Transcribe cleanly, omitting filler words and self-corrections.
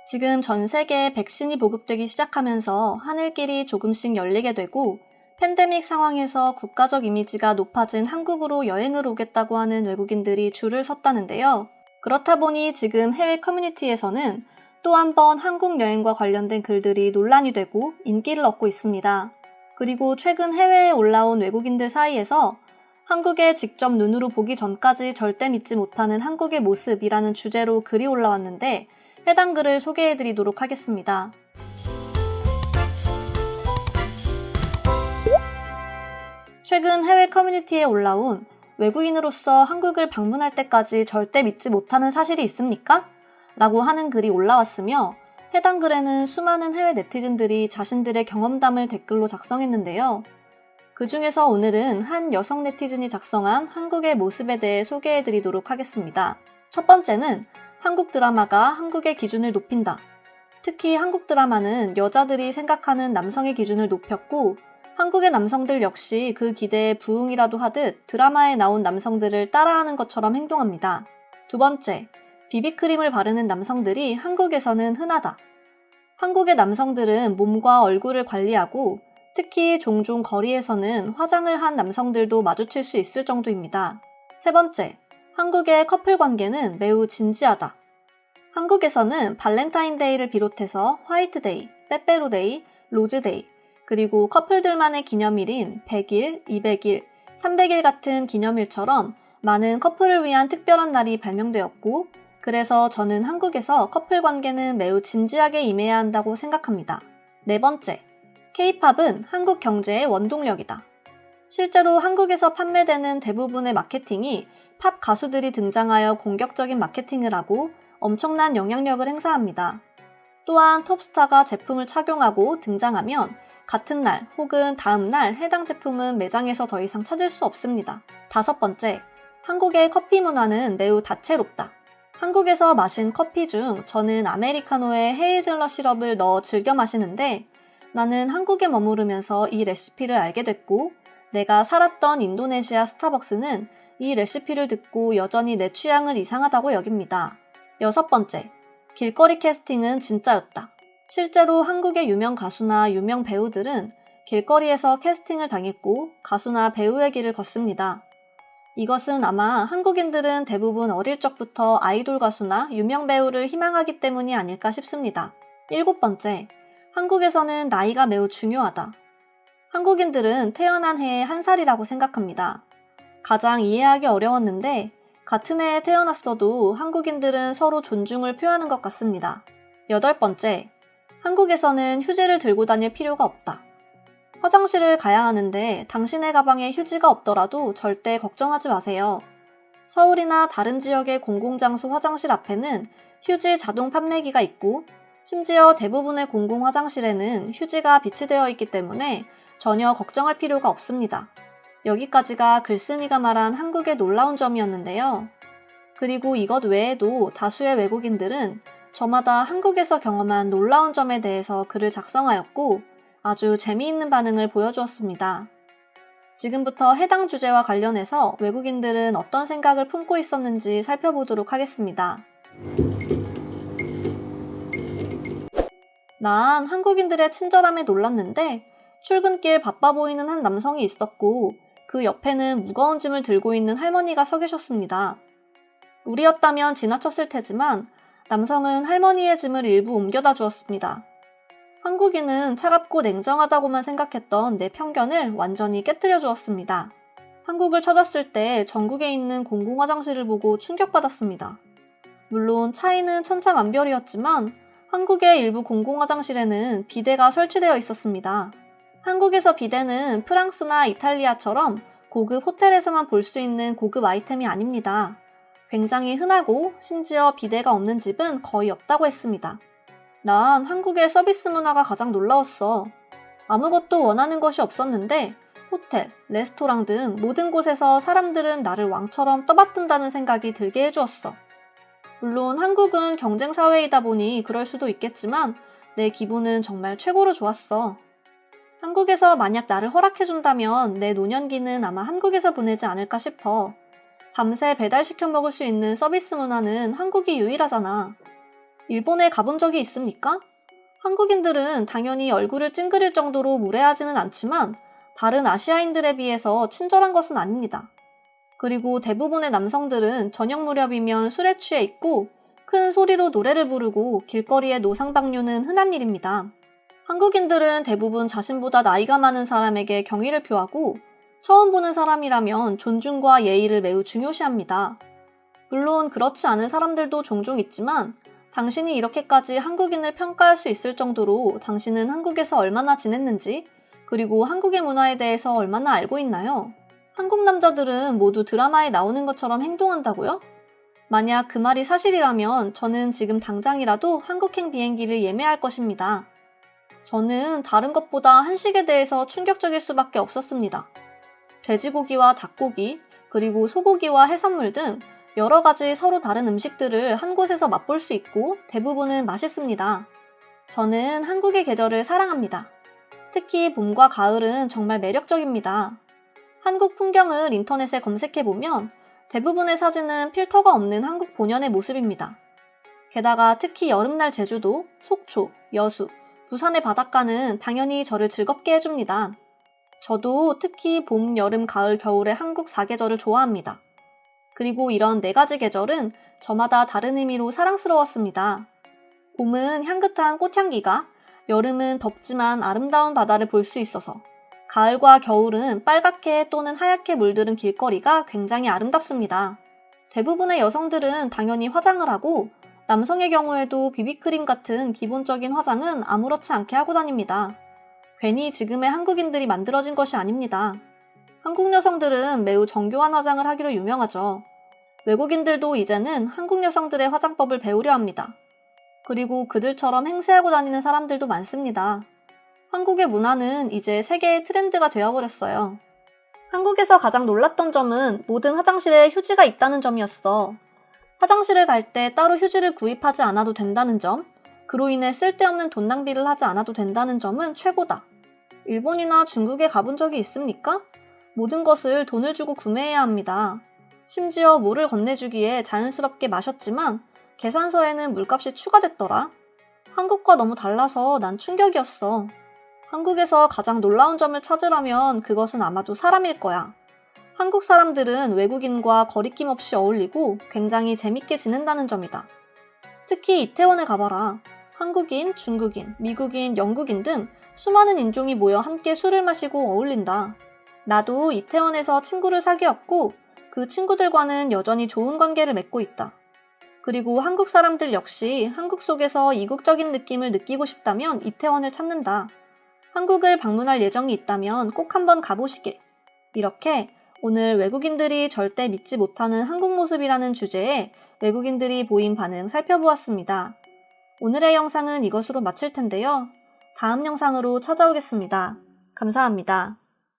지금 전 세계에 백신이 보급되기 시작하면서 하늘길이 조금씩 열리게 되고 팬데믹 상황에서 국가적 이미지가 높아진 한국으로 여행을 오겠다고 하는 외국인들이 줄을 섰다는데요. 그렇다 보니 지금 해외 커뮤니티에서는 또 한 번 한국 여행과 관련된 글들이 논란이 되고 인기를 얻고 있습니다. 그리고 최근 해외에 올라온 외국인들 사이에서 한국에 직접 눈으로 보기 전까지 절대 믿지 못하는 한국의 모습이라는 주제로 글이 올라왔는데 해당 글을 소개해드리도록 하겠습니다. 최근 해외 커뮤니티에 올라온 외국인으로서 한국을 방문할 때까지 절대 믿지 못하는 사실이 있습니까? 라고 하는 글이 올라왔으며 해당 글에는 수많은 해외 네티즌들이 자신들의 경험담을 댓글로 작성했는데요. 그 중에서 오늘은 한 여성 네티즌이 작성한 한국의 모습에 대해 소개해드리도록 하겠습니다. 첫 번째는 한국 드라마가 한국의 기준을 높인다. 특히 한국 드라마는 여자들이 생각하는 남성의 기준을 높였고 한국의 남성들 역시 그 기대에 부응이라도 하듯 드라마에 나온 남성들을 따라하는 것처럼 행동합니다. 두 번째, 비비크림을 바르는 남성들이 한국에서는 흔하다. 한국의 남성들은 몸과 얼굴을 관리하고 특히 종종 거리에서는 화장을 한 남성들도 마주칠 수 있을 정도입니다. 세 번째, 한국의 커플 관계는 매우 진지하다. 한국에서는 발렌타인데이를 비롯해서 화이트데이, 빼빼로데이, 로즈데이, 그리고 커플들만의 기념일인 100일, 200일, 300일 같은 기념일처럼 많은 커플을 위한 특별한 날이 발명되었고 그래서 저는 한국에서 커플 관계는 매우 진지하게 임해야 한다고 생각합니다. 네 번째, K-팝은 한국 경제의 원동력이다. 실제로 한국에서 판매되는 대부분의 마케팅이 팝 가수들이 등장하여 공격적인 마케팅을 하고 엄청난 영향력을 행사합니다. 또한 톱스타가 제품을 착용하고 등장하면 같은 날 혹은 다음 날 해당 제품은 매장에서 더 이상 찾을 수 없습니다. 다섯 번째, 한국의 커피 문화는 매우 다채롭다. 한국에서 마신 커피 중 저는 아메리카노에 헤이즐넛 시럽을 넣어 즐겨 마시는데 나는 한국에 머무르면서 이 레시피를 알게 됐고 내가 살았던 인도네시아 스타벅스는 이 레시피를 듣고 여전히 내 취향을 이상하다고 여깁니다. 여섯 번째, 길거리 캐스팅은 진짜였다. 실제로 한국의 유명 가수나 유명 배우들은 길거리에서 캐스팅을 당했고 가수나 배우의 길을 걷습니다. 이것은 아마 한국인들은 대부분 어릴 적부터 아이돌 가수나 유명 배우를 희망하기 때문이 아닐까 싶습니다. 일곱 번째, 한국에서는 나이가 매우 중요하다. 한국인들은 태어난 해에 한 살이라고 생각합니다. 가장 이해하기 어려웠는데 같은 해에 태어났어도 한국인들은 서로 존중을 표하는 것 같습니다. 여덟 번째, 한국에서는 휴지를 들고 다닐 필요가 없다. 화장실을 가야 하는데 당신의 가방에 휴지가 없더라도 절대 걱정하지 마세요. 서울이나 다른 지역의 공공장소 화장실 앞에는 휴지 자동 판매기가 있고 심지어 대부분의 공공 화장실에는 휴지가 비치되어 있기 때문에 전혀 걱정할 필요가 없습니다. 여기까지가 글쓴이가 말한 한국의 놀라운 점이었는데요. 그리고 이것 외에도 다수의 외국인들은 저마다 한국에서 경험한 놀라운 점에 대해서 글을 작성하였고 아주 재미있는 반응을 보여주었습니다. 지금부터 해당 주제와 관련해서 외국인들은 어떤 생각을 품고 있었는지 살펴보도록 하겠습니다. 난 한국인들의 친절함에 놀랐는데 출근길 바빠 보이는 한 남성이 있었고 그 옆에는 무거운 짐을 들고 있는 할머니가 서 계셨습니다. 우리였다면 지나쳤을 테지만 남성은 할머니의 짐을 일부 옮겨다 주었습니다. 한국인은 차갑고 냉정하다고만 생각했던 내 편견을 완전히 깨뜨려 주었습니다. 한국을 찾았을 때 전국에 있는 공공화장실을 보고 충격받았습니다. 물론 차이는 천차만별이었지만 한국의 일부 공공화장실에는 비데가 설치되어 있었습니다. 한국에서 비데는 프랑스나 이탈리아처럼 고급 호텔에서만 볼 수 있는 고급 아이템이 아닙니다. 굉장히 흔하고 심지어 비데가 없는 집은 거의 없다고 했습니다. 난 한국의 서비스 문화가 가장 놀라웠어. 아무것도 원하는 것이 없었는데 호텔, 레스토랑 등 모든 곳에서 사람들은 나를 왕처럼 떠받든다는 생각이 들게 해주었어. 물론 한국은 경쟁 사회이다 보니 그럴 수도 있겠지만 내 기분은 정말 최고로 좋았어. 한국에서 만약 나를 허락해준다면 내 노년기는 아마 한국에서 보내지 않을까 싶어. 밤새 배달시켜 먹을 수 있는 서비스 문화는 한국이 유일하잖아. 일본에 가본 적이 있습니까? 한국인들은 당연히 얼굴을 찡그릴 정도로 무례하지는 않지만 다른 아시아인들에 비해서 친절한 것은 아닙니다. 그리고 대부분의 남성들은 저녁 무렵이면 술에 취해 있고 큰 소리로 노래를 부르고 길거리에 노상방뇨는 흔한 일입니다. 한국인들은 대부분 자신보다 나이가 많은 사람에게 경의를 표하고 처음 보는 사람이라면 존중과 예의를 매우 중요시합니다. 물론 그렇지 않은 사람들도 종종 있지만 당신이 이렇게까지 한국인을 평가할 수 있을 정도로 당신은 한국에서 얼마나 지냈는지 그리고 한국의 문화에 대해서 얼마나 알고 있나요? 한국 남자들은 모두 드라마에 나오는 것처럼 행동한다고요? 만약 그 말이 사실이라면 저는 지금 당장이라도 한국행 비행기를 예매할 것입니다. 저는 다른 것보다 한식에 대해서 충격적일 수밖에 없었습니다. 돼지고기와 닭고기, 그리고 소고기와 해산물 등 여러 가지 서로 다른 음식들을 한 곳에서 맛볼 수 있고 대부분은 맛있습니다. 저는 한국의 계절을 사랑합니다. 특히 봄과 가을은 정말 매력적입니다. 한국 풍경을 인터넷에 검색해보면 대부분의 사진은 필터가 없는 한국 본연의 모습입니다. 게다가 특히 여름날 제주도, 속초, 여수, 부산의 바닷가는 당연히 저를 즐겁게 해줍니다. 저도 특히 봄, 여름, 가을, 겨울의 한국 4계절을 좋아합니다. 그리고 이런 4가지 계절은 저마다 다른 의미로 사랑스러웠습니다. 봄은 향긋한 꽃향기가, 여름은 덥지만 아름다운 바다를 볼 수 있어서, 가을과 겨울은 빨갛게 또는 하얗게 물들은 길거리가 굉장히 아름답습니다. 대부분의 여성들은 당연히 화장을 하고 남성의 경우에도 비비크림 같은 기본적인 화장은 아무렇지 않게 하고 다닙니다. 괜히 지금의 한국인들이 만들어진 것이 아닙니다. 한국 여성들은 매우 정교한 화장을 하기로 유명하죠. 외국인들도 이제는 한국 여성들의 화장법을 배우려 합니다. 그리고 그들처럼 행세하고 다니는 사람들도 많습니다. 한국의 문화는 이제 세계의 트렌드가 되어버렸어요. 한국에서 가장 놀랐던 점은 모든 화장실에 휴지가 있다는 점이었어. 화장실을 갈 때 따로 휴지를 구입하지 않아도 된다는 점, 그로 인해 쓸데없는 돈 낭비를 하지 않아도 된다는 점은 최고다. 일본이나 중국에 가본 적이 있습니까? 모든 것을 돈을 주고 구매해야 합니다. 심지어 물을 건네주기에 자연스럽게 마셨지만 계산서에는 물값이 추가됐더라. 한국과 너무 달라서 난 충격이었어. 한국에서 가장 놀라운 점을 찾으라면 그것은 아마도 사람일 거야. 한국 사람들은 외국인과 거리낌 없이 어울리고 굉장히 재밌게 지낸다는 점이다. 특히 이태원에 가봐라. 한국인, 중국인, 미국인, 영국인 등 수많은 인종이 모여 함께 술을 마시고 어울린다. 나도 이태원에서 친구를 사귀었고 그 친구들과는 여전히 좋은 관계를 맺고 있다. 그리고 한국 사람들 역시 한국 속에서 이국적인 느낌을 느끼고 싶다면 이태원을 찾는다. 한국을 방문할 예정이 있다면 꼭 한번 가보시길. 이렇게 오늘 외국인들이 절대 믿지 못하는 한국 모습이라는 주제에 외국인들이 보인 반응 살펴보았습니다. 오늘의 영상은 이것으로 마칠 텐데요. 다음 영상으로 찾아오겠습니다. 감사합니다.